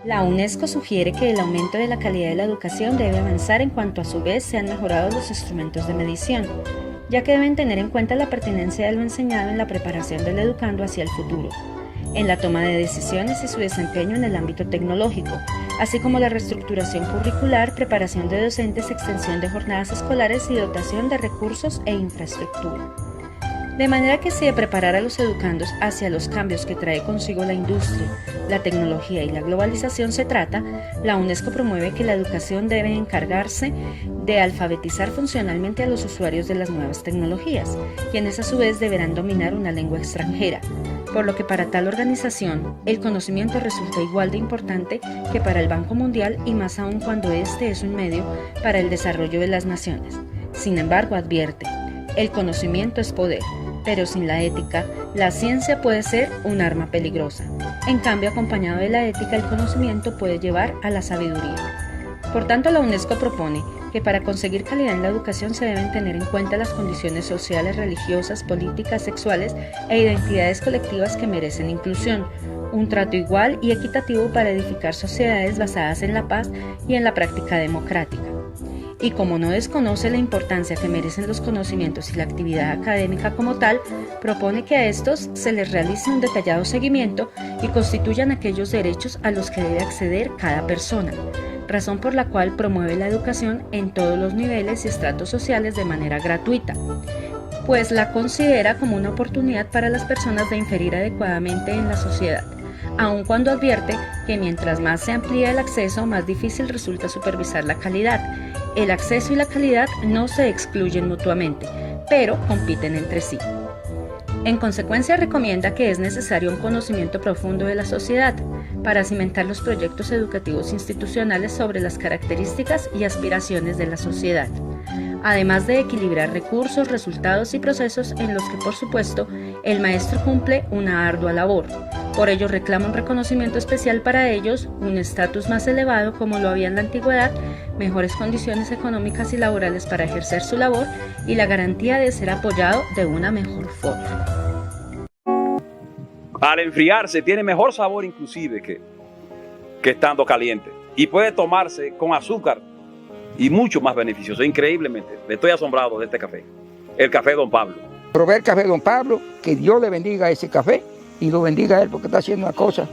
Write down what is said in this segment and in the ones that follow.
La UNESCO sugiere que el aumento de la calidad de la educación debe avanzar en cuanto a su vez se han mejorado los instrumentos de medición, ya que deben tener en cuenta la pertinencia de lo enseñado en la preparación del educando hacia el futuro, en la toma de decisiones y su desempeño en el ámbito tecnológico, así como la reestructuración curricular, preparación de docentes, extensión de jornadas escolares y dotación de recursos e infraestructura. De manera que si de preparar a los educandos hacia los cambios que trae consigo la industria, la tecnología y la globalización se trata, la UNESCO promueve que la educación debe encargarse de alfabetizar funcionalmente a los usuarios de las nuevas tecnologías, quienes a su vez deberán dominar una lengua extranjera, por lo que para tal organización el conocimiento resulta igual de importante que para el Banco Mundial y más aún cuando este es un medio para el desarrollo de las naciones. Sin embargo, advierte, el conocimiento es poder, pero sin la ética, la ciencia puede ser un arma peligrosa. En cambio, acompañado de la ética, el conocimiento puede llevar a la sabiduría. Por tanto, la UNESCO propone que para conseguir calidad en la educación se deben tener en cuenta las condiciones sociales, religiosas, políticas, sexuales e identidades colectivas que merecen inclusión, un trato igual y equitativo para edificar sociedades basadas en la paz y en la práctica democrática. Y como no desconoce la importancia que merecen los conocimientos y la actividad académica como tal, propone que a estos se les realice un detallado seguimiento y constituyan aquellos derechos a los que debe acceder cada persona, razón por la cual promueve la educación en todos los niveles y estratos sociales de manera gratuita, pues la considera como una oportunidad para las personas de inferir adecuadamente en la sociedad, aun cuando advierte que mientras más se amplía el acceso, más difícil resulta supervisar la calidad. El acceso y la calidad no se excluyen mutuamente, pero compiten entre sí. En consecuencia, recomienda que es necesario un conocimiento profundo de la sociedad para cimentar los proyectos educativos institucionales sobre las características y aspiraciones de la sociedad, además de equilibrar recursos, resultados y procesos en los que, por supuesto, el maestro cumple una ardua labor. Por ello reclama un reconocimiento especial para ellos, un estatus más elevado como lo había en la antigüedad, mejores condiciones económicas y laborales para ejercer su labor y la garantía de ser apoyado de una mejor forma. Al enfriarse tiene mejor sabor inclusive que estando caliente y puede tomarse con azúcar y mucho más beneficioso, increíblemente. Estoy asombrado de este café, el café Don Pablo. Probé el café Don Pablo, que Dios le bendiga ese café y lo bendiga a él porque está haciendo una cosa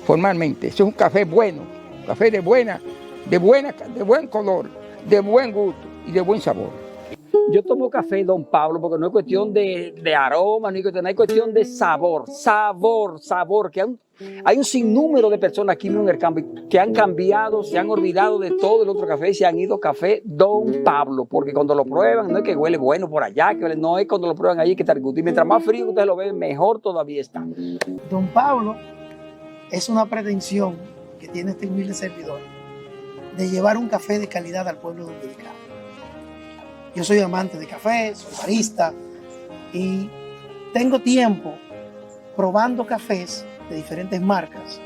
formalmente. Ese es un café bueno, café de buen color, de buen gusto y de buen sabor. Yo tomo café Don Pablo porque no es cuestión de aroma, no es cuestión de sabor, que hay un sinnúmero de personas aquí en el cambio que han cambiado, se han olvidado de todo el otro café y se han ido a café Don Pablo, porque cuando lo prueban no es que huele bueno por allá, no es cuando lo prueban allí que está rico. Y mientras más frío ustedes lo ven, mejor todavía está. Don Pablo es una pretensión que tiene este humilde servidor de llevar un café de calidad al pueblo dominicano. Yo soy amante de café, soy barista y tengo tiempo probando cafés de diferentes marcas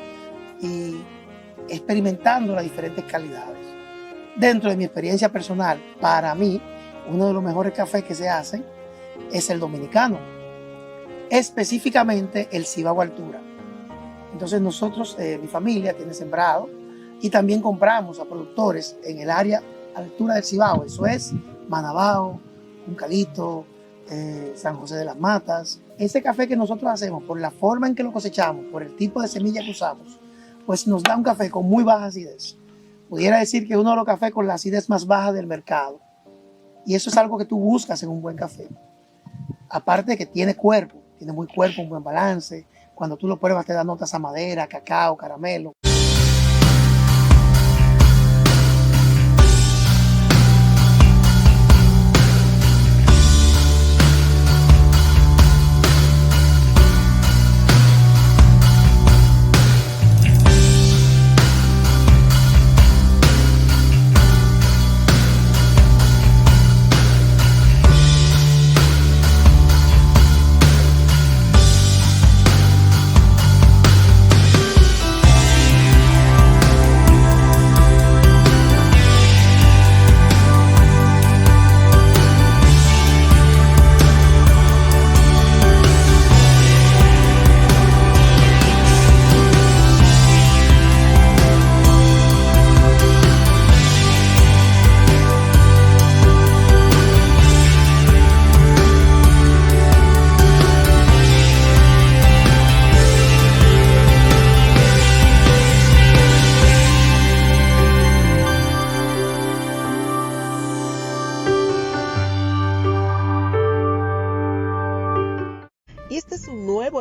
y experimentando las diferentes calidades. Dentro de mi experiencia personal, para mí, uno de los mejores cafés que se hacen es el dominicano, específicamente el Cibao Altura. Entonces nosotros, mi familia tiene sembrado y también compramos a productores en el área altura del Cibao, eso es Manabao, Juncalito, San José de las Matas. Ese café que nosotros hacemos, por la forma en que lo cosechamos, por el tipo de semilla que usamos, pues nos da un café con muy baja acidez. Pudiera decir que es uno de los cafés con la acidez más baja del mercado. Y eso es algo que tú buscas en un buen café. Aparte de que tiene cuerpo, tiene muy cuerpo, un buen balance. Cuando tú lo pruebas te da notas a madera, cacao, caramelo.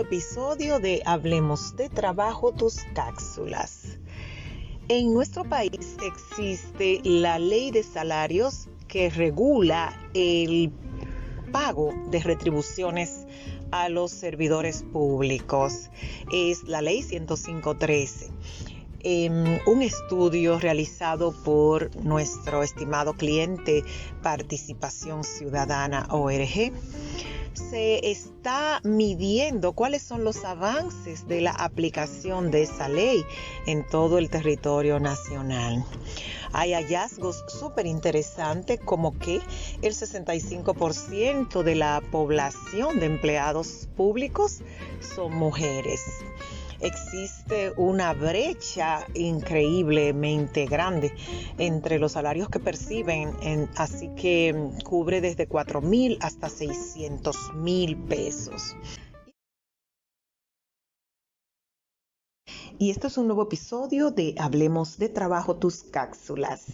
episodio de Hablemos de Trabajo, tus cápsulas. En nuestro país existe la Ley de Salarios que regula el pago de retribuciones a los servidores públicos. Es la Ley 105.13. Un estudio realizado por nuestro estimado cliente Participación Ciudadana ORG, se está midiendo cuáles son los avances de la aplicación de esa ley en todo el territorio nacional. Hay hallazgos súper interesantes, como que el 65% de la población de empleados públicos son mujeres. Existe una brecha increíblemente grande entre los salarios que perciben, así que cubre desde 4,000 hasta 600,000 pesos. Y esto es un nuevo episodio de Hablemos de Trabajo, tus cápsulas.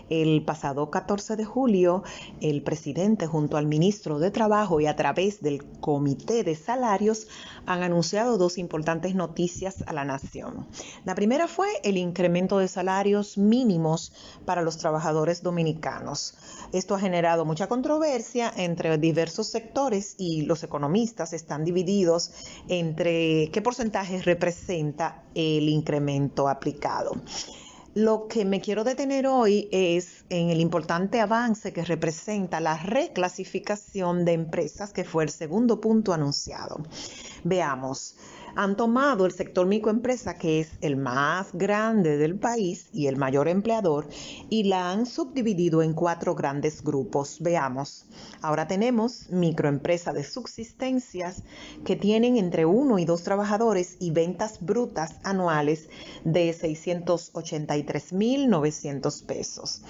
El pasado 14 de julio, el presidente junto al ministro de Trabajo y a través del Comité de Salarios han anunciado dos importantes noticias a la nación. La primera fue el incremento de salarios mínimos para los trabajadores dominicanos. Esto ha generado mucha controversia entre diversos sectores y los economistas están divididos entre qué porcentaje representa el incremento aplicado. Lo que me quiero detener hoy es en el importante avance que representa la reclasificación de empresas, que fue el segundo punto anunciado. Veamos. Han tomado el sector microempresa, que es el más grande del país y el mayor empleador, y la han subdividido en 4 grandes grupos. Veamos. Ahora tenemos microempresas de subsistencias que tienen entre 1 y 2 trabajadores y ventas brutas anuales de 683,900 pesos.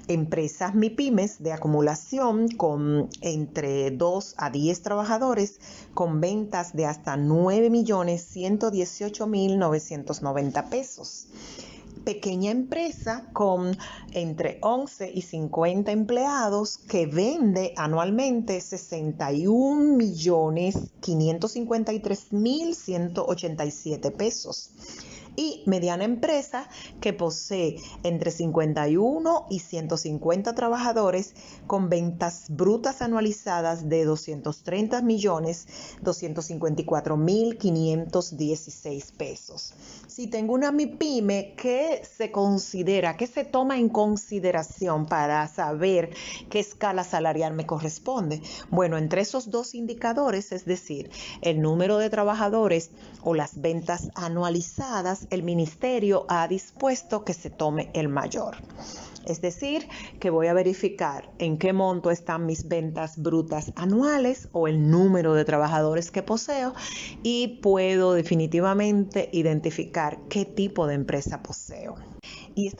Empresas MIPYMES de acumulación con entre 2 a 10 trabajadores con ventas de hasta 9,118,990 pesos. Pequeña empresa con entre 11 y 50 empleados que vende anualmente 61,553,187 pesos. Y mediana empresa que posee entre 51 y 150 trabajadores con ventas brutas anualizadas de 230,254,516 pesos. Si tengo una MIPYME, ¿qué se considera, qué se toma en consideración para saber qué escala salarial me corresponde? Bueno, entre esos dos indicadores, es decir, el número de trabajadores o las ventas anualizadas, el ministerio ha dispuesto que se tome el mayor. Es decir, que voy a verificar en qué monto están mis ventas brutas anuales o el número de trabajadores que poseo y puedo definitivamente identificar qué tipo de empresa poseo. Y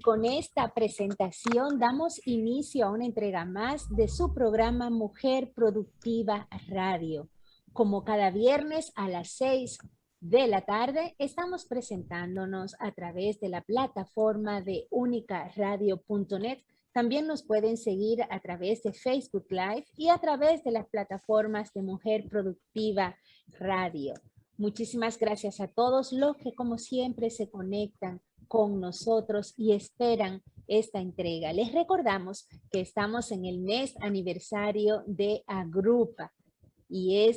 con esta presentación damos inicio a una entrega más de su programa Mujer Productiva Radio. Como cada viernes a las 6 de la tarde, estamos presentándonos a través de la plataforma de unicaradio.net. También nos pueden seguir a través de Facebook Live y a través de las plataformas de Mujer Productiva Radio. Muchísimas gracias a todos los que, como siempre, se conectan con nosotros y esperan esta entrega. Les recordamos que estamos en el mes aniversario de Agrupa. Y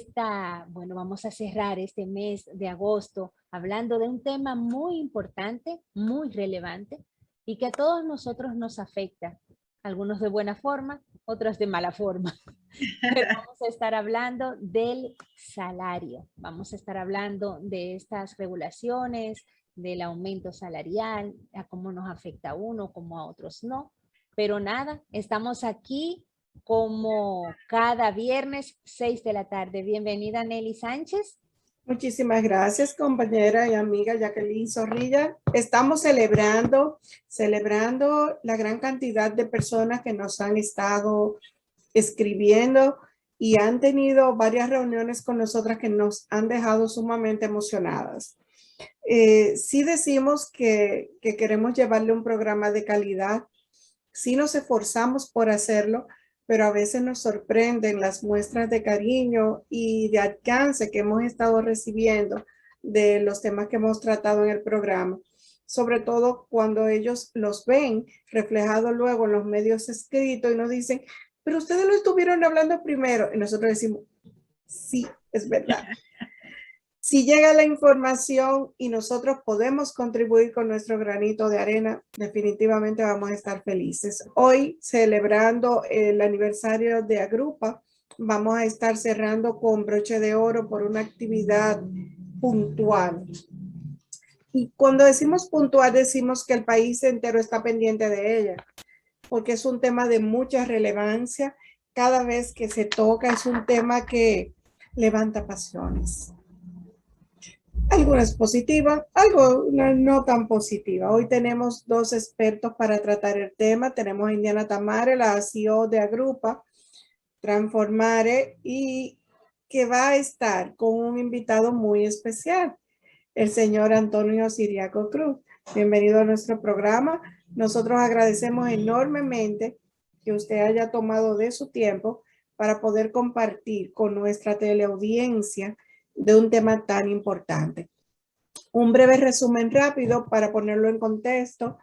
vamos a cerrar este mes de agosto hablando de un tema muy importante, muy relevante y que a todos nosotros nos afecta. Algunos de buena forma, otros de mala forma. Pero vamos a estar hablando del salario. Vamos a estar hablando de estas regulaciones, del aumento salarial, a cómo nos afecta a uno, como a otros no. Pero nada, estamos aquí como cada viernes, 6 de la tarde. Bienvenida, Nelly Sánchez. Muchísimas gracias, compañera y amiga Jacqueline Zorrilla. Estamos celebrando la gran cantidad de personas que nos han estado escribiendo y han tenido varias reuniones con nosotras que nos han dejado sumamente emocionadas. Sí decimos que queremos llevarle un programa de calidad. Sí nos esforzamos por hacerlo, pero a veces nos sorprenden las muestras de cariño y de alcance que hemos estado recibiendo de los temas que hemos tratado en el programa, sobre todo cuando ellos los ven reflejados luego en los medios escritos y nos dicen, pero ustedes lo estuvieron hablando primero, y nosotros decimos, sí, es verdad. Si llega la información y nosotros podemos contribuir con nuestro granito de arena, definitivamente vamos a estar felices. Hoy, celebrando el aniversario de Agrupa, vamos a estar cerrando con broche de oro por una actividad puntual. Y cuando decimos puntual, decimos que el país entero está pendiente de ella, porque es un tema de mucha relevancia. Cada vez que se toca es un tema que levanta pasiones. Algunas positivas, algo no tan positiva. Hoy tenemos dos expertos para tratar el tema. Tenemos a Indiana Tamare, la CEO de Agrupa, Transformare, y que va a estar con un invitado muy especial, el señor Antonio Siriaco Cruz. Bienvenido a nuestro programa. Nosotros agradecemos enormemente que usted haya tomado de su tiempo para poder compartir con nuestra teleaudiencia de un tema tan importante. Un breve resumen rápido para ponerlo en contexto.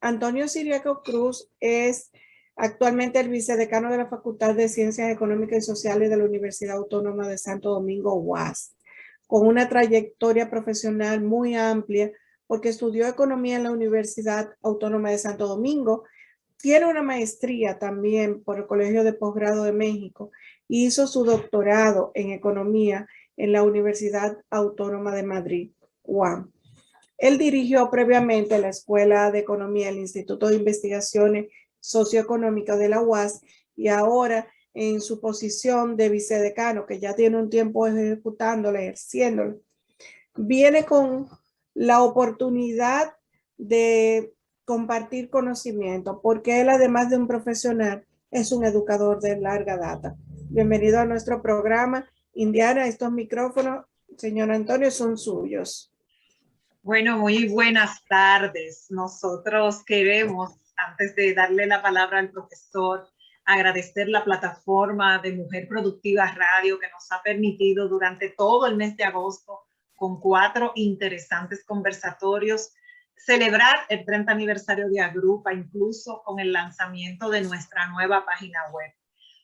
Antonio Siriaco Cruz es actualmente el vicedecano de la Facultad de Ciencias Económicas y Sociales de la Universidad Autónoma de Santo Domingo, UAS, con una trayectoria profesional muy amplia porque estudió economía en la Universidad Autónoma de Santo Domingo. Tiene una maestría también por el Colegio de Posgrado de México. Hizo su doctorado en economía en la Universidad Autónoma de Madrid, UAM. Él dirigió previamente la Escuela de Economía del Instituto de Investigaciones Socioeconómicas de la UAS y ahora en su posición de vicedecano, que ya tiene un tiempo ejecutándolo, ejerciéndolo, viene con la oportunidad de compartir conocimiento, porque él, además de un profesional, es un educador de larga data. Bienvenido a nuestro programa. Indiana, estos micrófonos, señor Antonio, son suyos. Bueno, muy buenas tardes. Nosotros queremos, antes de darle la palabra al profesor, agradecer la plataforma de Mujer Productiva Radio que nos ha permitido durante todo el mes de agosto, con 4 interesantes conversatorios, celebrar el 30 aniversario de Agrupa, incluso con el lanzamiento de nuestra nueva página web.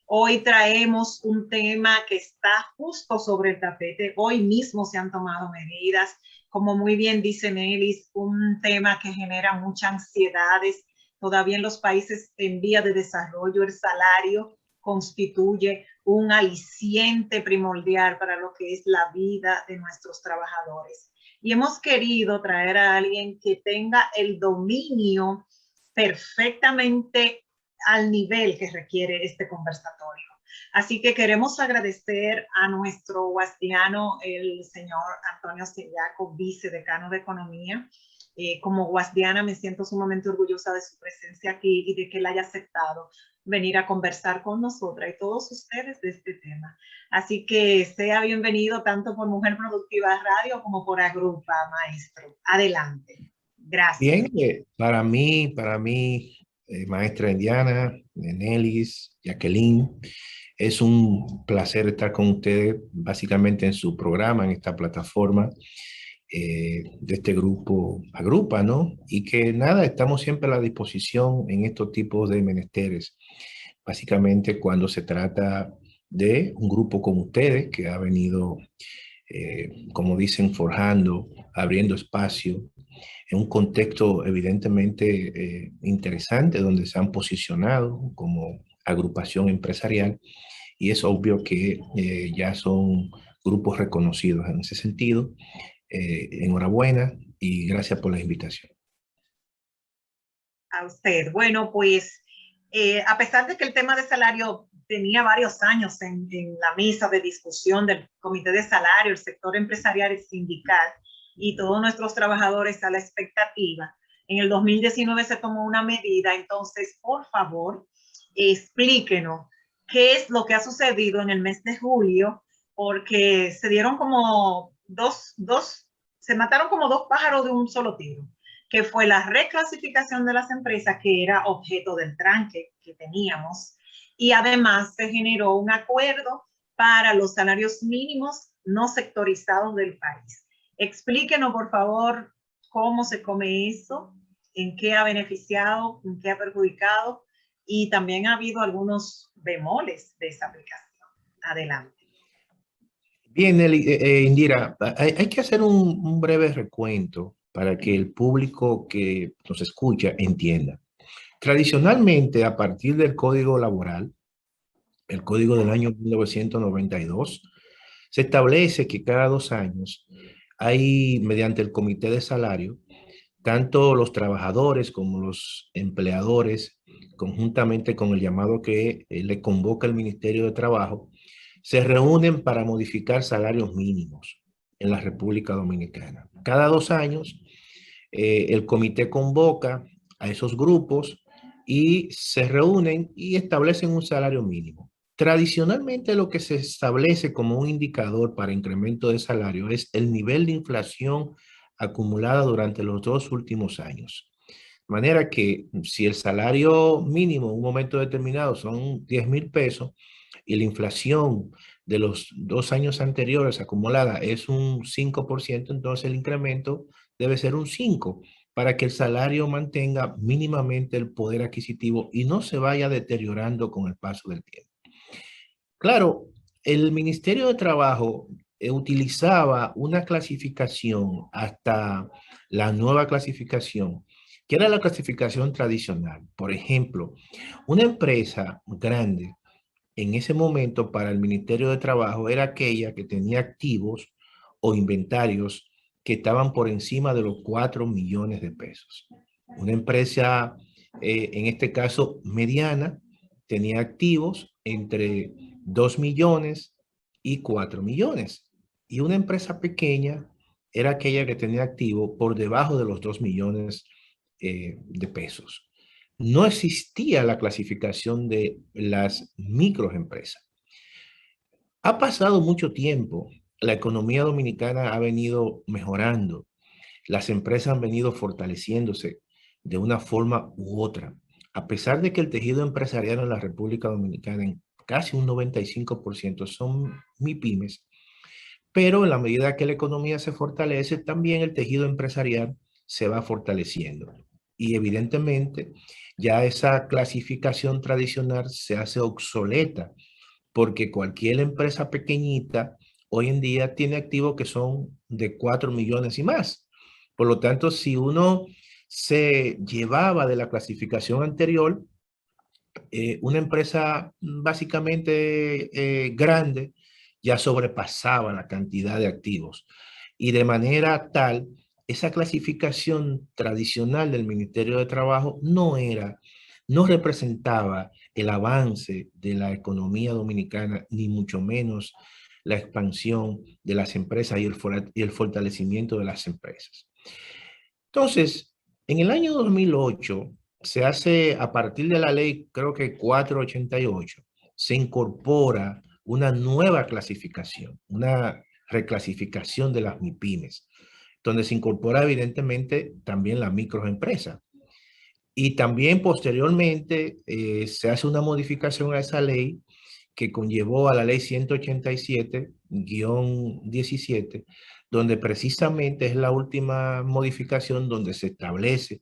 Hoy traemos un tema que está justo sobre el tapete. Hoy mismo se han tomado medidas. Como muy bien dice Nelis, un tema que genera muchas ansiedades. Todavía en los países en vía de desarrollo, el salario constituye un aliciente primordial para lo que es la vida de nuestros trabajadores. Y hemos querido traer a alguien que tenga el dominio perfectamente al nivel que requiere este conversatorio. Así que queremos agradecer a nuestro guasdiano, el señor Antonio Siriaco, vicedecano de Economía. Como guasdiana me siento sumamente orgullosa de su presencia aquí y de que él haya aceptado venir a conversar con nosotras y todos ustedes de este tema. Así que sea bienvenido tanto por Mujer Productiva Radio como por Agrupa, maestro. Adelante. Gracias. Bien, para mí, maestra Indiana, Nelis, Jacqueline, es un placer estar con ustedes básicamente en su programa, en esta plataforma de este grupo Agrupa, ¿no? Y que nada, estamos siempre a la disposición en estos tipos de menesteres. Básicamente cuando se trata de un grupo como ustedes que ha venido, como dicen, forjando, abriendo espacio en un contexto evidentemente interesante donde se han posicionado como agrupación empresarial y es obvio que ya son grupos reconocidos en ese sentido. Enhorabuena y gracias por la invitación. A usted. Bueno, pues a pesar de que el tema de salario tenía varios años en la mesa de discusión del Comité de Salario, el sector empresarial y sindical, y todos nuestros trabajadores a la expectativa, en el 2019 se tomó una medida. Entonces, por favor, explíquenos qué es lo que ha sucedido en el mes de julio, porque se dieron como se mataron como 2 pájaros de un solo tiro. que fue la reclasificación de las empresas, que era objeto del tranque que teníamos, y además se generó un acuerdo para los salarios mínimos no sectorizados del país. Explíquenos, por favor, cómo se come eso, en qué ha beneficiado, en qué ha perjudicado, y también ha habido algunos bemoles de esa aplicación. Adelante. Bien, Indira, hay que hacer un breve recuento para que el público que nos escucha entienda. Tradicionalmente, a partir del Código Laboral, el Código del año 1992, se establece que cada 2 años hay, mediante el Comité de Salario, tanto los trabajadores como los empleadores, conjuntamente con el llamado que le convoca el Ministerio de Trabajo, se reúnen para modificar salarios mínimos en la República Dominicana. Cada 2 años, el comité convoca a esos grupos y se reúnen y establecen un salario mínimo. Tradicionalmente, lo que se establece como un indicador para incremento de salario es el nivel de inflación acumulada durante los 2 últimos años. De manera que si el salario mínimo en un momento determinado son 10,000 pesos y la inflación de los 2 años anteriores acumulada es un 5%, entonces el incremento debe ser un 5% para que el salario mantenga mínimamente el poder adquisitivo y no se vaya deteriorando con el paso del tiempo. Claro, el Ministerio de Trabajo utilizaba una clasificación hasta la nueva clasificación, que era la clasificación tradicional. Por ejemplo, una empresa grande en ese momento para el Ministerio de Trabajo era aquella que tenía activos o inventarios que estaban por encima de los 4 millones de pesos. Una empresa, en este caso mediana, tenía activos entre 2 millones y 4 millones. Y una empresa pequeña era aquella que tenía activo por debajo de los 2 millones de pesos. No existía la clasificación de las microempresas. Ha pasado mucho tiempo, la economía dominicana ha venido mejorando, las empresas han venido fortaleciéndose de una forma u otra. A pesar de que el tejido empresarial en la República Dominicana en casi un 95% son MIPYMES, pero en la medida que la economía se fortalece, también el tejido empresarial se va fortaleciendo. Y evidentemente ya esa clasificación tradicional se hace obsoleta, porque cualquier empresa pequeñita hoy en día tiene activos que son de 4 millones y más. Por lo tanto, si uno se llevaba de la clasificación anterior, una empresa básicamente grande ya sobrepasaba la cantidad de activos. Y de manera tal, esa clasificación tradicional del Ministerio de Trabajo no representaba el avance de la economía dominicana, ni mucho menos la expansión de las empresas y el fortalecimiento de las empresas. Entonces, en el año 2008, se hace a partir de la ley, creo que 488, se incorpora una nueva clasificación, una reclasificación de las MIPYMES, donde se incorpora evidentemente también la microempresa. Y también posteriormente se hace una modificación a esa ley que conllevó a la ley 187-17, donde precisamente es la última modificación donde se establece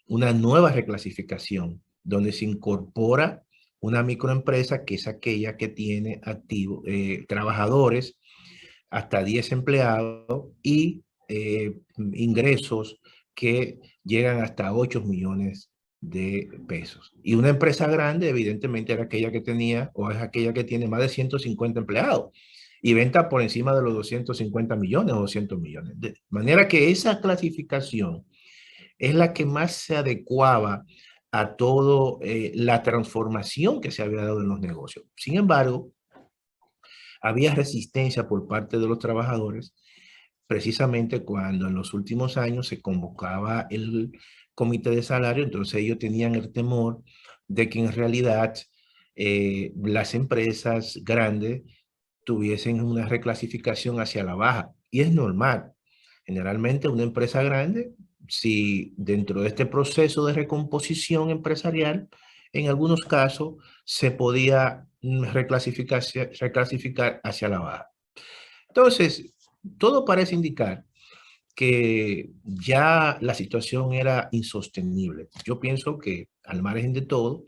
una nueva reclasificación, donde se incorpora una microempresa que es aquella que tiene activos, trabajadores hasta 10 empleados y ingresos que llegan hasta 8 millones de pesos. Y una empresa grande, evidentemente, era aquella que tenía o es aquella que tiene más de 150 empleados y venta por encima de los 250 millones o 200 millones. De manera que esa clasificación es la que más se adecuaba a toda la transformación que se había dado en los negocios. Sin embargo, había resistencia por parte de los trabajadores, precisamente cuando en los últimos años se convocaba el comité de salario, entonces ellos tenían el temor de que en realidad las empresas grandes tuviesen una reclasificación hacia la baja. Y es normal. Generalmente una empresa grande si dentro de este proceso de recomposición empresarial, en algunos casos se podía reclasificar hacia la baja. Entonces, todo parece indicar que ya la situación era insostenible. Yo pienso que al margen de todo,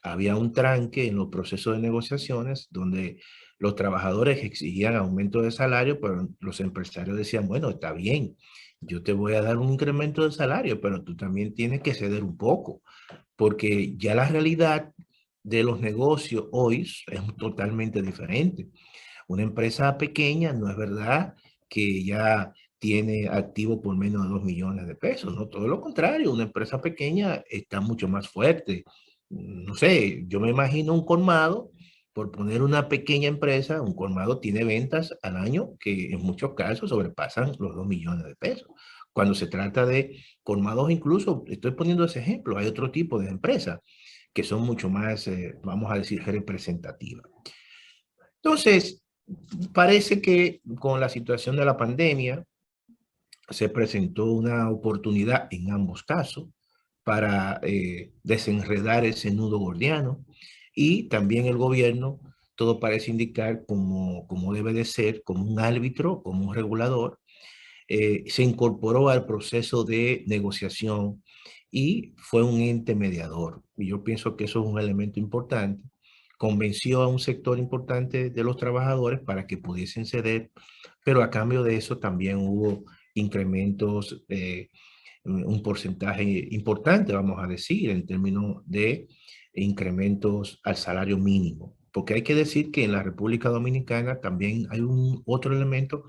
había un tranque en los procesos de negociaciones donde los trabajadores exigían aumento de salario, pero los empresarios decían, bueno, está bien, yo te voy a dar un incremento de salario, pero tú también tienes que ceder un poco, porque ya la realidad de los negocios hoy es totalmente diferente. Una empresa pequeña no es verdad que ya tiene activo por menos de 2 millones de pesos, no, todo lo contrario, una empresa pequeña está mucho más fuerte. No sé, yo me imagino un colmado, por poner una pequeña empresa, un colmado tiene ventas al año que en muchos casos sobrepasan los 2 millones de pesos. Cuando se trata de colmados, incluso, estoy poniendo ese ejemplo, hay otro tipo de empresas que son mucho más, vamos a decir, representativas. Entonces, parece que con la situación de la pandemia se presentó una oportunidad en ambos casos para desenredar ese nudo gordiano, y también el gobierno, todo parece indicar como debe de ser, como un árbitro, como un regulador, se incorporó al proceso de negociación y fue un ente mediador. Y yo pienso que eso es un elemento importante. Convenció a un sector importante de los trabajadores para que pudiesen ceder, pero a cambio de eso también hubo incrementos, un porcentaje importante, vamos a decir, en términos de incrementos al salario mínimo. Porque hay que decir que en la República Dominicana también hay un otro elemento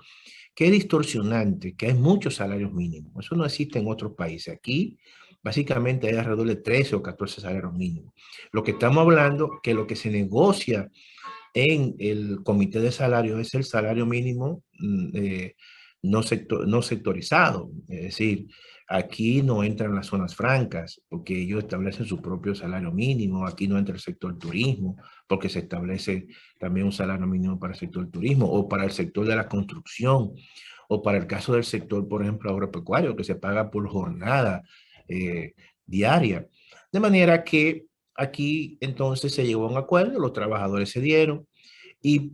que es distorsionante, que hay muchos salarios mínimos. Eso no existe en otros países. Aquí básicamente hay alrededor de 13 o 14 salarios mínimos. Lo que estamos hablando, que lo que se negocia en el comité de salario es el salario mínimo no sectorizado. Es decir, aquí no entran las zonas francas porque ellos establecen su propio salario mínimo. Aquí no entra el sector turismo porque se establece también un salario mínimo para el sector turismo, o para el sector de la construcción, o para el caso del sector, por ejemplo, agropecuario, que se paga por jornada diaria. De manera que aquí entonces se llegó a un acuerdo, los trabajadores se dieron y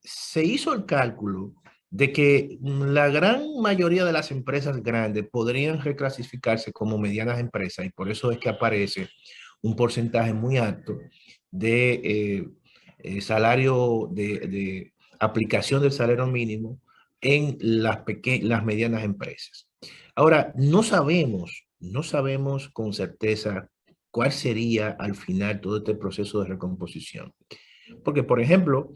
se hizo el cálculo de que la gran mayoría de las empresas grandes podrían reclasificarse como medianas empresas, y por eso es que aparece un porcentaje muy alto de salario, de aplicación del salario mínimo en las medianas empresas. Ahora, no sabemos con certeza cuál sería al final todo este proceso de recomposición. Porque, por ejemplo,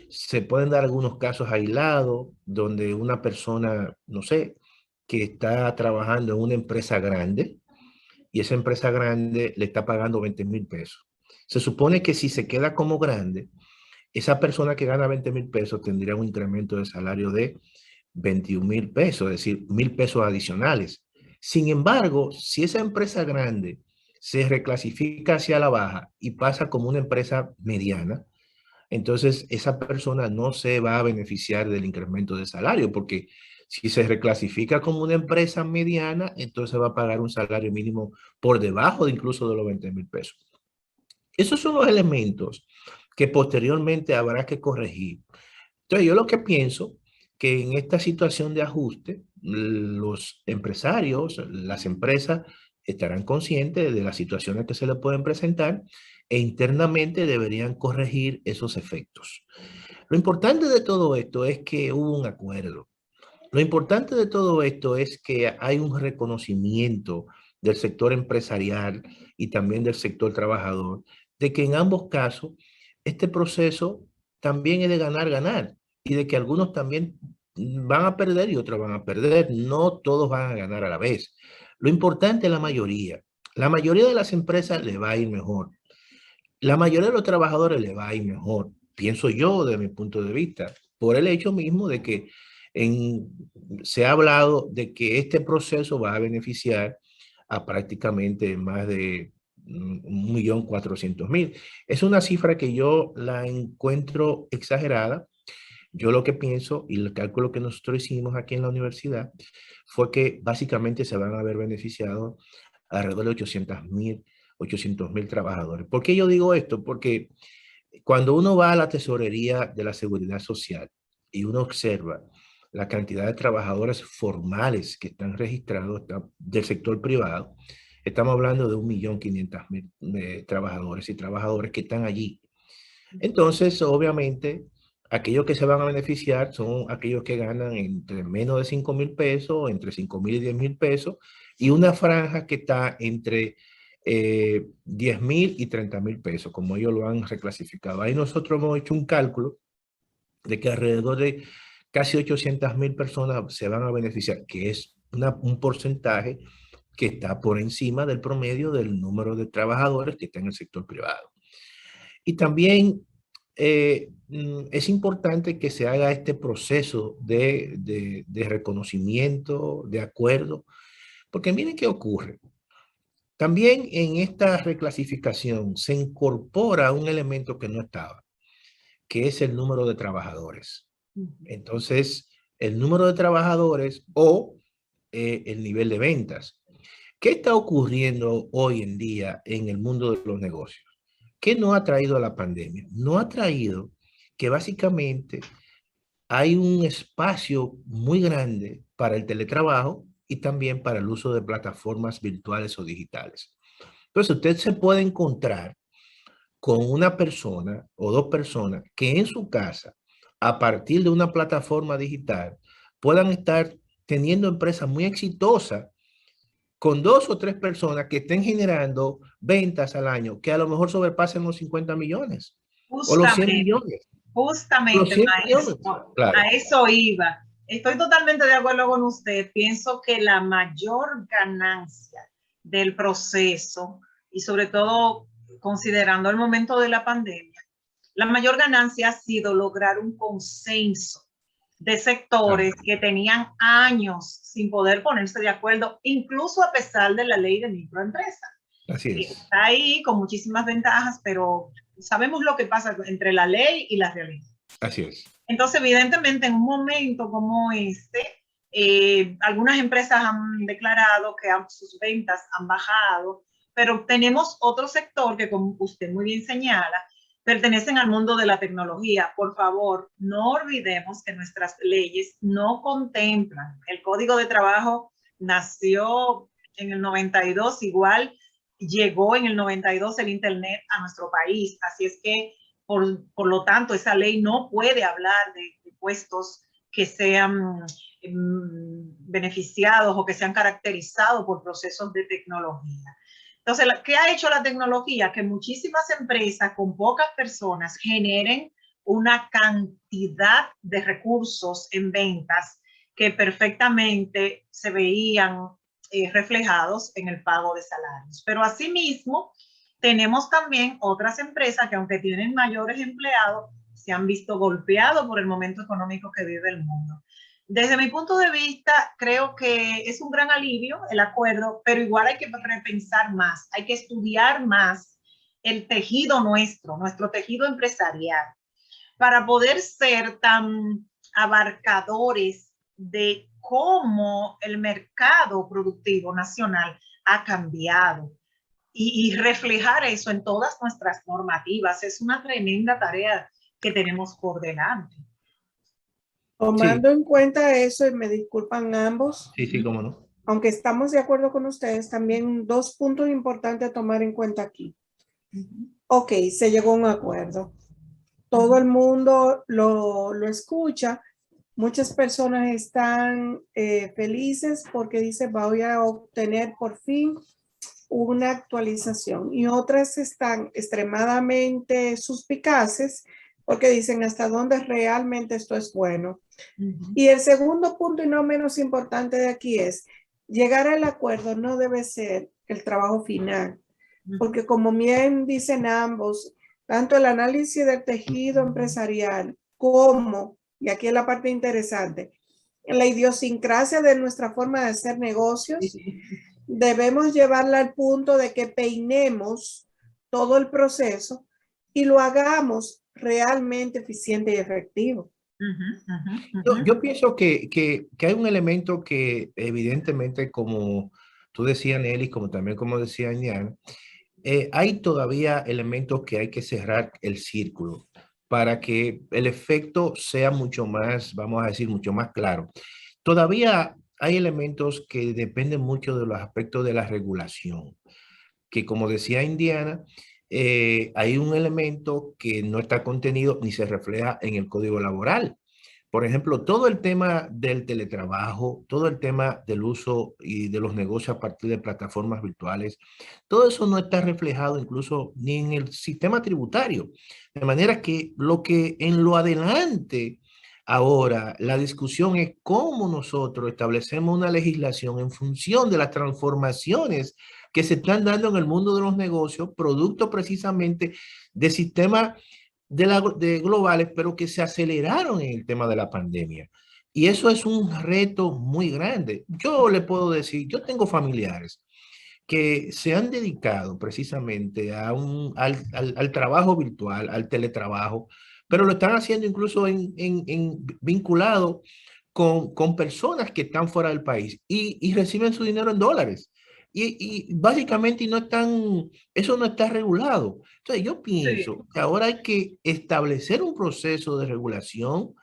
se pueden dar algunos casos aislados donde una persona, no sé, que está trabajando en una empresa grande y esa empresa grande le está pagando 20,000 pesos. Se supone que si se queda como grande, esa persona que gana 20,000 pesos tendría un incremento de salario de 21,000 pesos, es decir, 1,000 pesos adicionales. Sin embargo, si esa empresa grande se reclasifica hacia la baja y pasa como una empresa mediana, entonces esa persona no se va a beneficiar del incremento de salario, porque si se reclasifica como una empresa mediana, entonces va a pagar un salario mínimo por debajo de incluso de los 20,000 pesos. Esos son los elementos que posteriormente habrá que corregir. Entonces yo lo que pienso que en esta situación de ajuste, los empresarios, las empresas estarán conscientes de las situaciones que se les pueden presentar e internamente deberían corregir esos efectos. Lo importante de todo esto es que hubo un acuerdo. Lo importante de todo esto es que hay un reconocimiento del sector empresarial y también del sector trabajador, de que en ambos casos este proceso también es de ganar, ganar, y de que algunos también van a perder y otros van a perder. No todos van a ganar a la vez. Lo importante es la mayoría. La mayoría de las empresas le va a ir mejor. La mayoría de los trabajadores le va a ir mejor, pienso yo, de mi punto de vista, por el hecho mismo de que se ha hablado de que este proceso va a beneficiar a prácticamente más de 1.400.000. Es una cifra que yo la encuentro exagerada. Yo lo que pienso y el cálculo que nosotros hicimos aquí en la universidad fue que básicamente se van a ver beneficiados alrededor de 800,000 trabajadores. ¿Por qué yo digo esto? Porque cuando uno va a la tesorería de la Seguridad Social y uno observa la cantidad de trabajadores formales que están registrados del sector privado, estamos hablando de 1.500.000 trabajadores y trabajadoras que están allí. Entonces, obviamente, aquellos que se van a beneficiar son aquellos que ganan entre menos de 5,000 pesos, entre 5,000 y 10,000 pesos, y una franja que está entre 10,000 y 30,000 pesos, como ellos lo han reclasificado. Ahí nosotros hemos hecho un cálculo de que alrededor de casi 800,000 personas se van a beneficiar, que es un porcentaje que está por encima del promedio del número de trabajadores que está en el sector privado. Y también es importante que se haga este proceso de reconocimiento, de acuerdo, porque miren qué ocurre. También en esta reclasificación se incorpora un elemento que no estaba, que es el número de trabajadores. Entonces, el número de trabajadores o el nivel de ventas. ¿Qué está ocurriendo hoy en día en el mundo de los negocios? ¿Qué no ha traído la pandemia? No ha traído que básicamente hay un espacio muy grande para el teletrabajo y también para el uso de plataformas virtuales o digitales. Entonces, usted se puede encontrar con una persona o dos personas que en su casa, a partir de una plataforma digital, puedan estar teniendo empresas muy exitosas con 2 o 3 personas que estén generando ventas al año que a lo mejor sobrepasen los 50 millones o los 100 millones. Justamente, maestro, Claro. a eso iba. Estoy totalmente de acuerdo con usted. Pienso que la mayor ganancia del proceso, y sobre todo considerando el momento de la pandemia, la mayor ganancia ha sido lograr un consenso de sectores que tenían años sin poder ponerse de acuerdo, incluso a pesar de la ley de microempresa. Así es. Está ahí con muchísimas ventajas, pero sabemos lo que pasa entre la ley y la realidad. Así es. Entonces, evidentemente, en un momento como este, algunas empresas han declarado que sus ventas han bajado, pero tenemos otro sector que, como usted muy bien señala, pertenecen al mundo de la tecnología. Por favor, no olvidemos que nuestras leyes no contemplan. El Código de Trabajo nació en el 92, igual llegó en el 92 el Internet a nuestro país. Así es que, por lo tanto, esa ley no puede hablar de puestos que sean beneficiados o que sean caracterizados por procesos de tecnología. Entonces, ¿qué ha hecho la tecnología? Que muchísimas empresas con pocas personas generen una cantidad de recursos en ventas que perfectamente se veían reflejados en el pago de salarios. Pero asimismo, tenemos también otras empresas que, aunque tienen mayores empleados, se han visto golpeados por el momento económico que vive el mundo. Desde mi punto de vista, creo que es un gran alivio el acuerdo, pero igual hay que repensar más, hay que estudiar más el tejido nuestro tejido empresarial, para poder ser tan abarcadores de cómo el mercado productivo nacional ha cambiado y reflejar eso en todas nuestras normativas. Es una tremenda tarea que tenemos por delante. Tomando en cuenta eso, y me disculpan ambos. Sí, cómo no. Aunque estamos de acuerdo con ustedes, también 2 puntos importantes a tomar en cuenta aquí. Ok, se llegó a un acuerdo. Todo el mundo lo escucha. Muchas personas están felices porque dicen, voy a obtener por fin una actualización. Y otras están extremadamente suspicaces porque dicen hasta dónde realmente esto es bueno. Y el segundo punto, y no menos importante de aquí, es llegar al acuerdo no debe ser el trabajo final, porque como bien dicen ambos, tanto el análisis del tejido empresarial como, y aquí es la parte interesante, en la idiosincrasia de nuestra forma de hacer negocios, debemos llevarla al punto de que peinemos todo el proceso y lo hagamos realmente eficiente y efectivo. Yo pienso que hay un elemento que evidentemente, como tú decías, Nelly, como también como decía Ian, hay todavía elementos que hay que cerrar el círculo para que el efecto sea mucho más, vamos a decir, mucho más claro. Todavía hay elementos que dependen mucho de los aspectos de la regulación, que como decía Indiana, hay un elemento que no está contenido ni se refleja en el código laboral. Por ejemplo, todo el tema del teletrabajo, todo el tema del uso y de los negocios a partir de plataformas virtuales, todo eso no está reflejado incluso ni en el sistema tributario. De manera que lo que en lo adelante, ahora, la discusión es cómo nosotros establecemos una legislación en función de las transformaciones que se están dando en el mundo de los negocios, producto precisamente de sistemas de globales, pero que se aceleraron en el tema de la pandemia. Y eso es un reto muy grande. Yo le puedo decir, yo tengo familiares que se han dedicado precisamente al trabajo virtual, al teletrabajo, pero lo están haciendo incluso vinculado con personas que están fuera del país y reciben su dinero en dólares. Y básicamente no están, eso no está regulado. Entonces yo pienso que ahora hay que establecer un proceso de regulación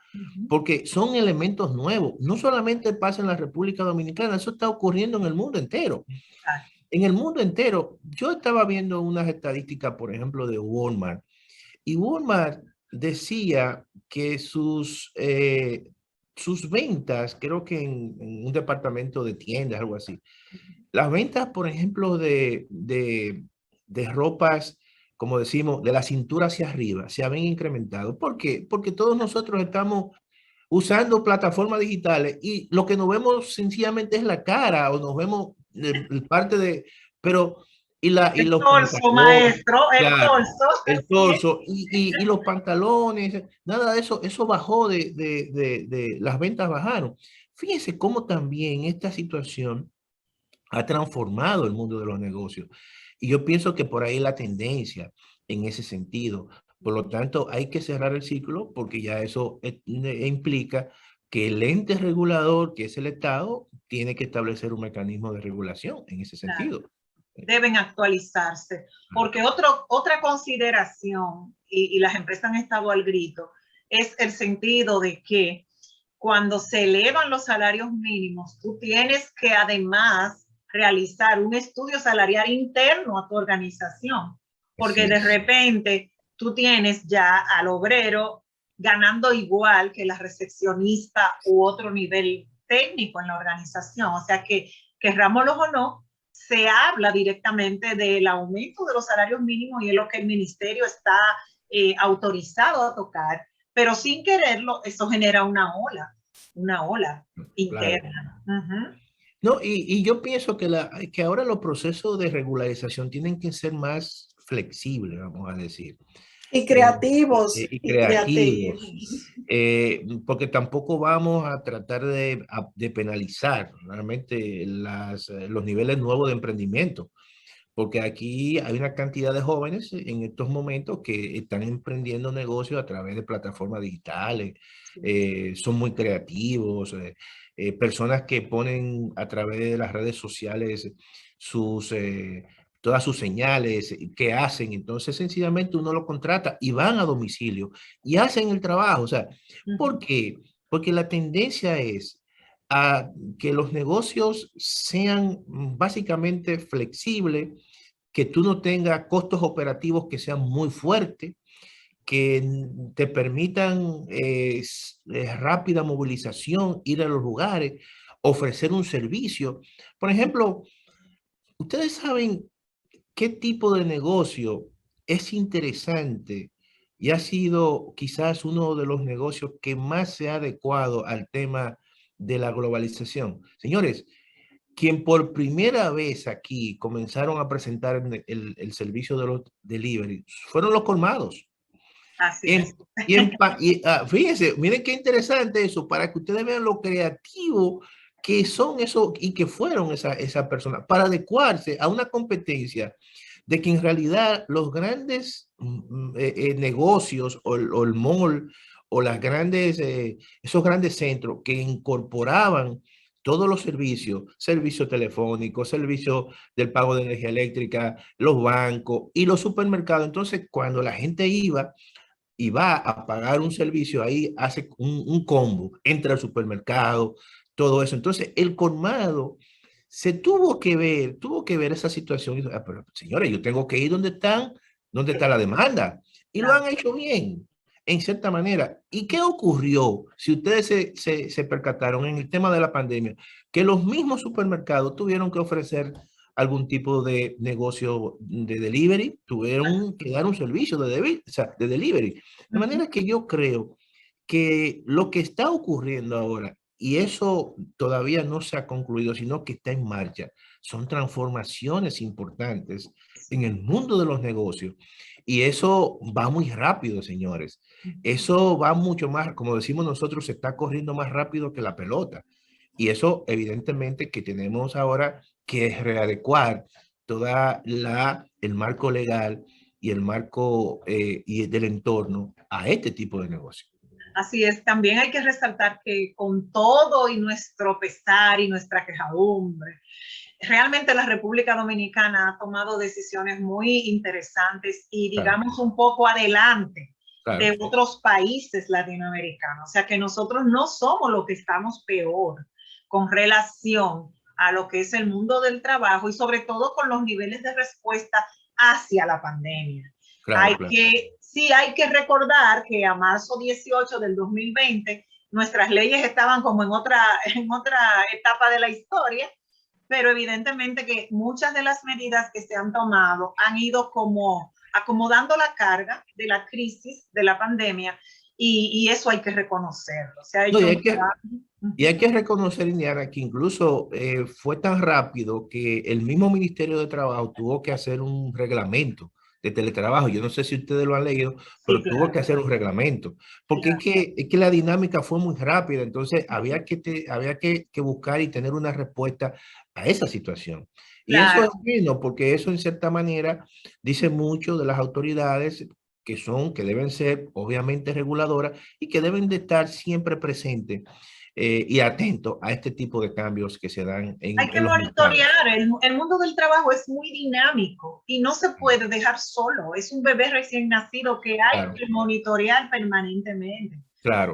porque son elementos nuevos. No solamente pasa en la República Dominicana, eso está ocurriendo en el mundo entero. En el mundo entero, yo estaba viendo unas estadísticas, por ejemplo, de Walmart, y Walmart decía que sus ventas, creo que en un departamento de tiendas, algo así, las ventas, por ejemplo, de ropas, como decimos, de la cintura hacia arriba, se habían incrementado. ¿Por qué? Porque todos nosotros estamos usando plataformas digitales y lo que nos vemos sencillamente es la cara o nos vemos parte de, pero y El los torso, pantalones, maestro, el claro, torso. el torso y los pantalones, nada de eso, eso bajó las ventas bajaron. Fíjense cómo también esta situación ha transformado el mundo de los negocios. Y yo pienso que por ahí la tendencia en ese sentido. Por lo tanto, hay que cerrar el ciclo porque ya eso implica que el ente regulador, que es el Estado, tiene que establecer un mecanismo de regulación en ese sentido. Claro. Deben actualizarse, porque otra consideración, y las empresas han estado al grito, es el sentido de que cuando se elevan los salarios mínimos, tú tienes que además realizar un estudio salarial interno a tu organización, porque de repente tú tienes ya al obrero ganando igual que la recepcionista u otro nivel técnico en la organización. O sea que, querrámoslo o no, se habla directamente del aumento de los salarios mínimos y es lo que el ministerio está autorizado a tocar, pero sin quererlo, eso genera una ola interna. Claro. No, y yo pienso que ahora los procesos de regularización tienen que ser más flexibles, vamos a decir. Y creativos. Y creativos. Porque tampoco vamos a tratar de penalizar realmente los niveles nuevos de emprendimiento. Porque aquí hay una cantidad de jóvenes en estos momentos que están emprendiendo negocios a través de plataformas digitales, son muy creativos, personas que ponen a través de las redes sociales todas sus señales que hacen, entonces sencillamente uno lo contrata y van a domicilio y hacen el trabajo. O sea, ¿por qué? Porque la tendencia es a que los negocios sean básicamente flexibles, que tú no tengas costos operativos que sean muy fuertes, que te permitan rápida movilización, ir a los lugares, ofrecer un servicio. Por ejemplo, ustedes saben qué tipo de negocio es interesante y ha sido quizás uno de los negocios que más se ha adecuado al tema de la globalización. Señores, quien por primera vez aquí comenzaron a presentar el servicio de los delivery fueron los colmados. Así es. Fíjense, miren qué interesante eso, para que ustedes vean lo creativo que son eso y que fueron esa persona, para adecuarse a una competencia de que en realidad los grandes negocios o el mall o esos grandes centros que incorporaban todos los servicios, servicio telefónico, servicio del pago de energía eléctrica, los bancos y los supermercados. Entonces, cuando la gente iba y va a pagar un servicio, ahí hace un combo, entra al supermercado, todo eso. Entonces, el colmado se tuvo que ver esa situación. Y dijo, pero señores, yo tengo que ir donde está la demanda. Y lo han hecho bien, en cierta manera. ¿Y qué ocurrió? Si ustedes se percataron en el tema de la pandemia, que los mismos supermercados tuvieron que ofrecer algún tipo de negocio de delivery, tuvieron que dar un servicio de delivery. De manera que yo creo que lo que está ocurriendo ahora, y eso todavía no se ha concluido, sino que está en marcha, son transformaciones importantes en el mundo de los negocios. Y eso va muy rápido, señores. Eso va mucho más, como decimos nosotros, se está corriendo más rápido que la pelota. Y eso evidentemente que tenemos ahora que readecuar el marco legal y el marco y del entorno a este tipo de negocio. Así es, también hay que resaltar que con todo y nuestro pesar y nuestra quejadumbre, realmente la República Dominicana ha tomado decisiones muy interesantes y digamos un poco adelante de otros países latinoamericanos. O sea que nosotros no somos los que estamos peor con relación a lo que es el mundo del trabajo y sobre todo con los niveles de respuesta hacia la pandemia. Hay que recordar que a marzo 18 del 2020 nuestras leyes estaban como en otra etapa de la historia, pero evidentemente que muchas de las medidas que se han tomado han ido como acomodando la carga de la crisis de la pandemia y eso hay que reconocerlo. Y hay que reconocer, Indiana, que incluso fue tan rápido que el mismo Ministerio de Trabajo tuvo que hacer un reglamento de teletrabajo. Yo no sé si ustedes lo han leído, pero tuvo que hacer un reglamento, porque es que la dinámica fue muy rápida, entonces había que buscar y tener una respuesta a esa situación. Y eso es bueno, porque eso en cierta manera dice mucho de las autoridades que deben ser obviamente reguladoras y que deben de estar siempre presentes y atentos a este tipo de cambios que se dan hay que monitorear. El mundo del trabajo es muy dinámico y no se puede dejar solo. Es un bebé recién nacido que hay que monitorear permanentemente.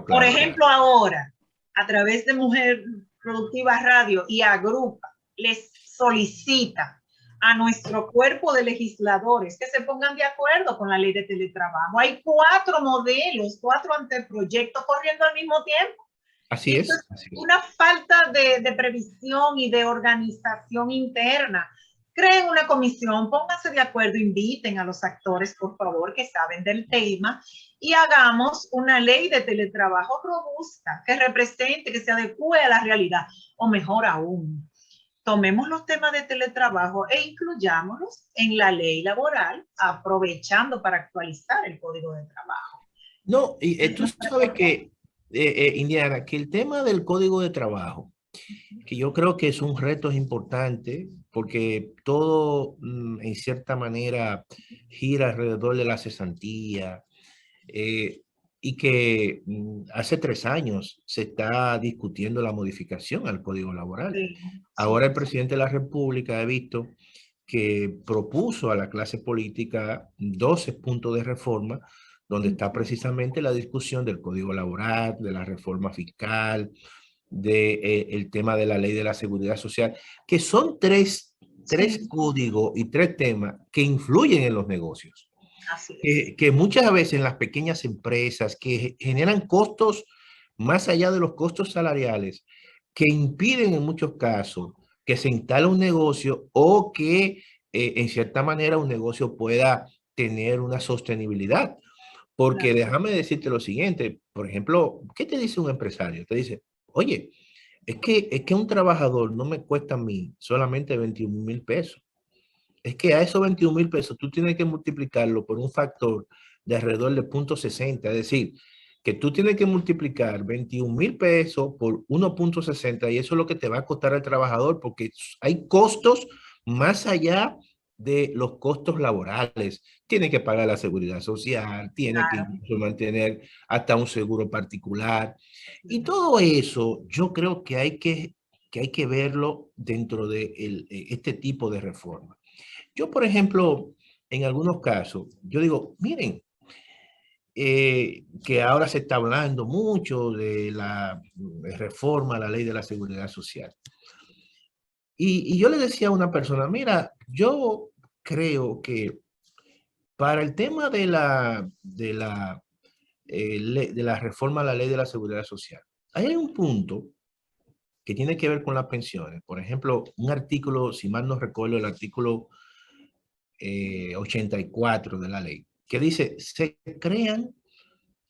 Por ejemplo, ahora, a través de Mujer Productiva Radio y Agrupa, les solicita a nuestro cuerpo de legisladores que se pongan de acuerdo con la ley de teletrabajo. Hay 4 modelos, 4 anteproyectos corriendo al mismo tiempo. Así es. Una falta de previsión y de organización interna. Creen una comisión, pónganse de acuerdo, inviten a los actores, por favor, que saben del tema y hagamos una ley de teletrabajo robusta que represente, que se adecue a la realidad. O mejor aún, tomemos los temas de teletrabajo e incluyámoslos en la ley laboral, aprovechando para actualizar el Código de Trabajo. No, y tú sabes que Indiana, que el tema del Código de Trabajo, que yo creo que es un reto importante porque todo en cierta manera gira alrededor de la cesantía y que hace 3 años se está discutiendo la modificación al Código Laboral. Ahora el presidente de la República ha visto que propuso a la clase política 12 puntos de reforma donde está precisamente la discusión del Código Laboral, de la reforma fiscal, el tema de la ley de la seguridad social, que son tres códigos y 3 temas que influyen en los negocios. Que muchas veces en las pequeñas empresas que generan costos más allá de los costos salariales, que impiden en muchos casos que se instale un negocio o que en cierta manera un negocio pueda tener una sostenibilidad. Porque déjame decirte lo siguiente, por ejemplo, ¿qué te dice un empresario? Te dice, oye, es que un trabajador no me cuesta a mí solamente 21,000 pesos. Es que a esos 21,000 pesos tú tienes que multiplicarlo por un factor de alrededor de 0.60. Es decir, que tú tienes que multiplicar 21,000 pesos por 1.60 y eso es lo que te va a costar al trabajador porque hay costos más allá de los costos laborales. Tiene que pagar la seguridad social, tiene que incluso mantener hasta un seguro particular. Y todo eso yo creo que hay que verlo dentro de este tipo de reforma. Yo, por ejemplo, en algunos casos, yo digo, miren, que ahora se está hablando mucho de la reforma a la ley de la seguridad social. Y yo le decía a una persona, mira, yo creo que para el tema de la reforma a la ley de la seguridad social, hay un punto que tiene que ver con las pensiones. Por ejemplo, un artículo, si mal no recuerdo, el artículo 84 de la ley, que dice, se crean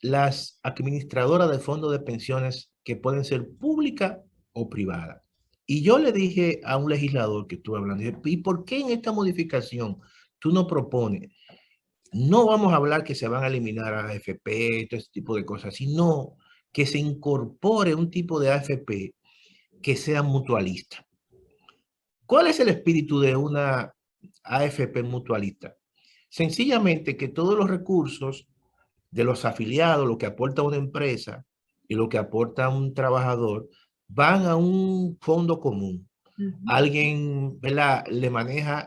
las administradoras de fondos de pensiones que pueden ser públicas o privadas. Y yo le dije a un legislador que estuve hablando, dije, ¿y por qué en esta modificación tú no propones? No vamos a hablar que se van a eliminar a AFP, todo ese tipo de cosas, sino que se incorpore un tipo de AFP que sea mutualista. ¿Cuál es el espíritu de una AFP mutualista? Sencillamente que todos los recursos de los afiliados, lo que aporta una empresa y lo que aporta un trabajador, van a un fondo común. Alguien, ¿verdad?, le maneja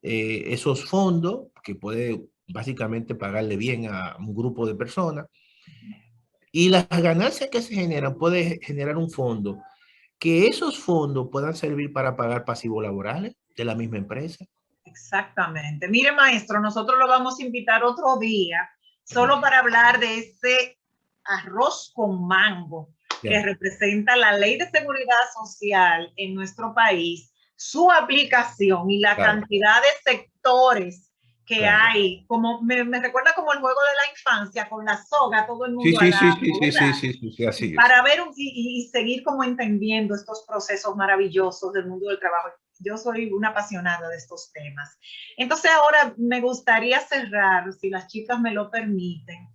esos fondos que puede básicamente pagarle bien a un grupo de personas, y las ganancias que se generan puede generar un fondo, que esos fondos puedan servir para pagar pasivos laborales de la misma empresa. Exactamente. Mire, maestro, nosotros lo vamos a invitar otro día solo para hablar de ese arroz con mango que representa la Ley de Seguridad Social en nuestro país, su aplicación y la cantidad de sectores que hay. Como me recuerda como el juego de la infancia, con la soga, todo el mundo Sí, así es. Para ver y seguir como entendiendo estos procesos maravillosos del mundo del trabajo. Yo soy una apasionada de estos temas. Entonces ahora me gustaría cerrar, si las chicas me lo permiten,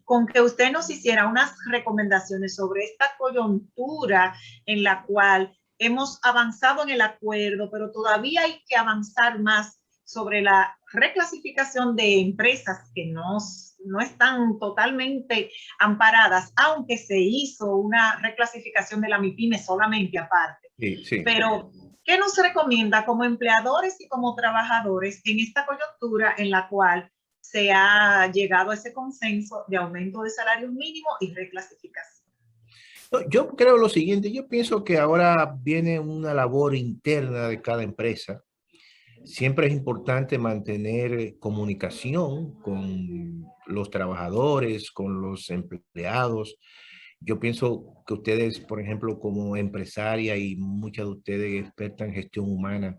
con que usted nos hiciera unas recomendaciones sobre esta coyuntura en la cual hemos avanzado en el acuerdo, pero todavía hay que avanzar más sobre la reclasificación de empresas que no están totalmente amparadas, aunque se hizo una reclasificación de la MIPYME solamente aparte. Pero ¿qué nos recomienda como empleadores y como trabajadores en esta coyuntura en la cual se ha llegado a ese consenso de aumento de salario mínimo y reclasificación? Yo creo lo siguiente, yo pienso que ahora viene una labor interna de cada empresa. Siempre es importante mantener comunicación con los trabajadores, con los empleados. Yo pienso que ustedes, por ejemplo, como empresaria y muchas de ustedes expertas en gestión humana,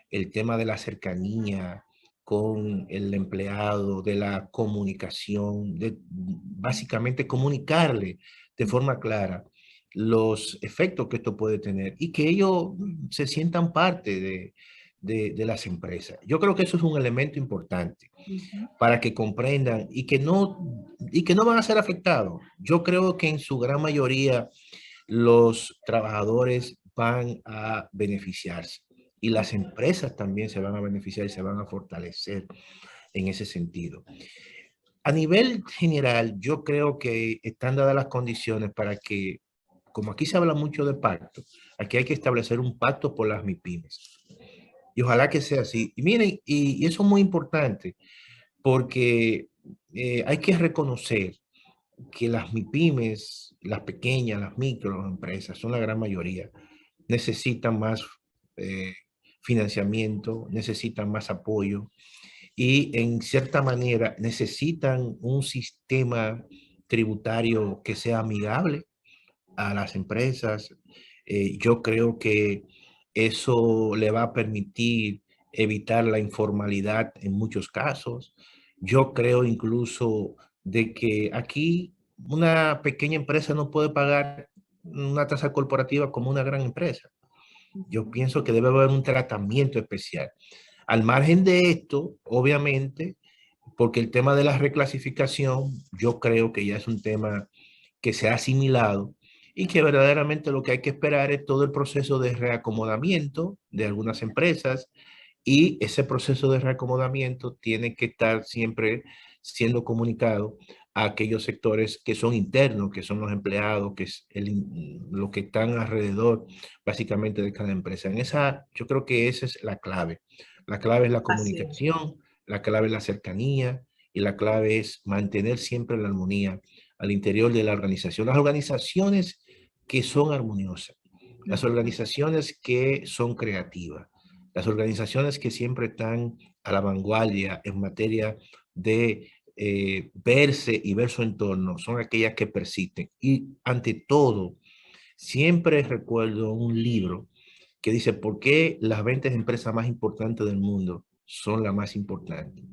el tema de la cercanía con el empleado, de la comunicación, de básicamente comunicarle de forma clara los efectos que esto puede tener y que ellos se sientan parte de las empresas. Yo creo que eso es un elemento importante para que comprendan y que no van a ser afectados. Yo creo que en su gran mayoría los trabajadores van a beneficiarse y las empresas también se van a beneficiar y se van a fortalecer en ese sentido. A nivel general, yo creo que están dadas las condiciones para que, como aquí se habla mucho de pacto, aquí hay que establecer un pacto por las MIPYMES. Y ojalá que sea así. Y miren, y eso es muy importante, porque hay que reconocer que las MIPYMES, las pequeñas, las microempresas, son la gran mayoría, necesitan más financiamiento, necesitan más apoyo y en cierta manera necesitan un sistema tributario que sea amigable a las empresas. Yo creo que eso le va a permitir evitar la informalidad en muchos casos. Yo creo incluso de que aquí una pequeña empresa no puede pagar una tasa corporativa como una gran empresa. Yo pienso que debe haber un tratamiento especial. Al margen de esto, obviamente, porque el tema de la reclasificación, yo creo que ya es un tema que se ha asimilado y que verdaderamente lo que hay que esperar es todo el proceso de reacomodamiento de algunas empresas y ese proceso de reacomodamiento tiene que estar siempre siendo comunicado a aquellos sectores que son internos, que son los empleados, que es lo que están alrededor básicamente de cada empresa. Yo creo que esa es la clave. La clave es la comunicación, la clave es la cercanía y la clave es mantener siempre la armonía al interior de la organización. Las organizaciones que son armoniosas, las organizaciones que son creativas, las organizaciones que siempre están a la vanguardia en materia de verse y ver su entorno, son aquellas que persisten. Y ante todo, siempre recuerdo un libro que dice por qué las 20 empresas más importantes del mundo son las más importantes.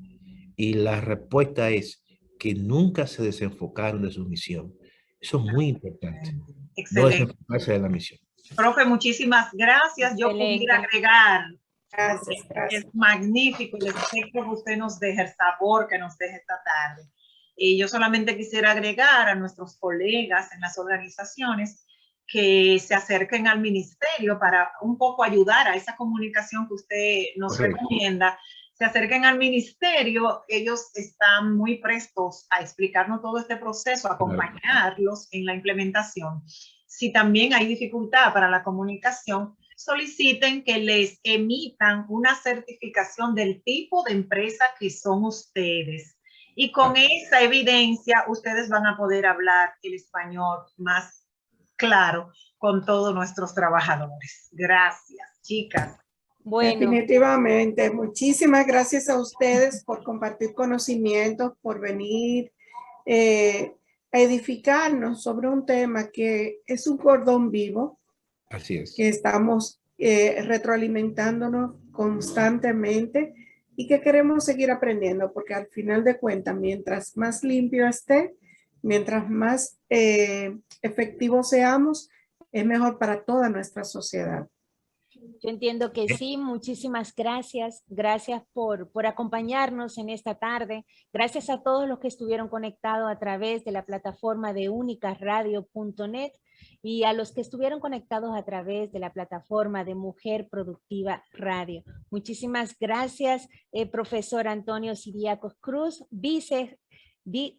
Y la respuesta es que nunca se desenfocaron de su misión. Eso es muy importante. Excelente. No desenfocarse de la misión. Profe, muchísimas gracias. Yo pudiera agregar. Gracias. Es magnífico el espectro que usted nos deja, el sabor que nos deja esta tarde. Y yo solamente quisiera agregar a nuestros colegas en las organizaciones que se acerquen al ministerio para un poco ayudar a esa comunicación que usted nos recomienda. Se acerquen al ministerio, ellos están muy prestos a explicarnos todo este proceso, a acompañarlos en la implementación. Si también hay dificultad para la comunicación, soliciten que les emitan una certificación del tipo de empresa que son ustedes. Y con esa evidencia, ustedes van a poder hablar el español más claro con todos nuestros trabajadores. Gracias, chicas. Bueno. Definitivamente. Muchísimas gracias a ustedes por compartir conocimientos, por venir a edificarnos sobre un tema que es un cordón vivo. Así es. Que estamos retroalimentándonos constantemente y que queremos seguir aprendiendo, porque al final de cuentas, mientras más limpio esté, mientras más efectivos seamos, es mejor para toda nuestra sociedad. Yo entiendo que sí, muchísimas gracias. Gracias por acompañarnos en esta tarde. Gracias a todos los que estuvieron conectados a través de la plataforma de unicasradio.net y a los que estuvieron conectados a través de la plataforma de Mujer Productiva Radio. Muchísimas gracias, profesor Antonio Siriacos Cruz,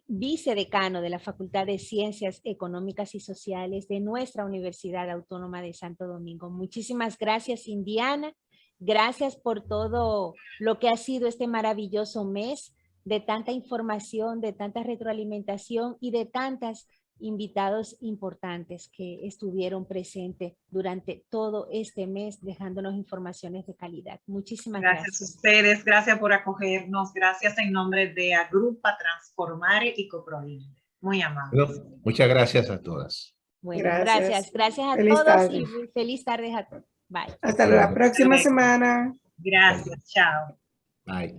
vicedecano de la Facultad de Ciencias Económicas y Sociales de nuestra Universidad Autónoma de Santo Domingo. Muchísimas gracias, Indiana. Gracias por todo lo que ha sido este maravilloso mes de tanta información, de tanta retroalimentación y de tantos invitados importantes que estuvieron presentes durante todo este mes dejándonos informaciones de calidad. Muchísimas gracias. Gracias a ustedes, gracias por acogernos, gracias en nombre de Agrupa, Transformare y Coproin. Muy amable. Bueno, muchas gracias a todas. Bueno, gracias a feliz todos tarde. Y feliz tarde a todos. Bye. Hasta la próxima semana. Gracias, chao. Bye.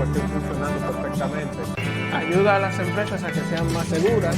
esté funcionando perfectamente. Ayuda a las empresas a que sean más seguras.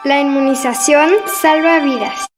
La inmunización salva vidas.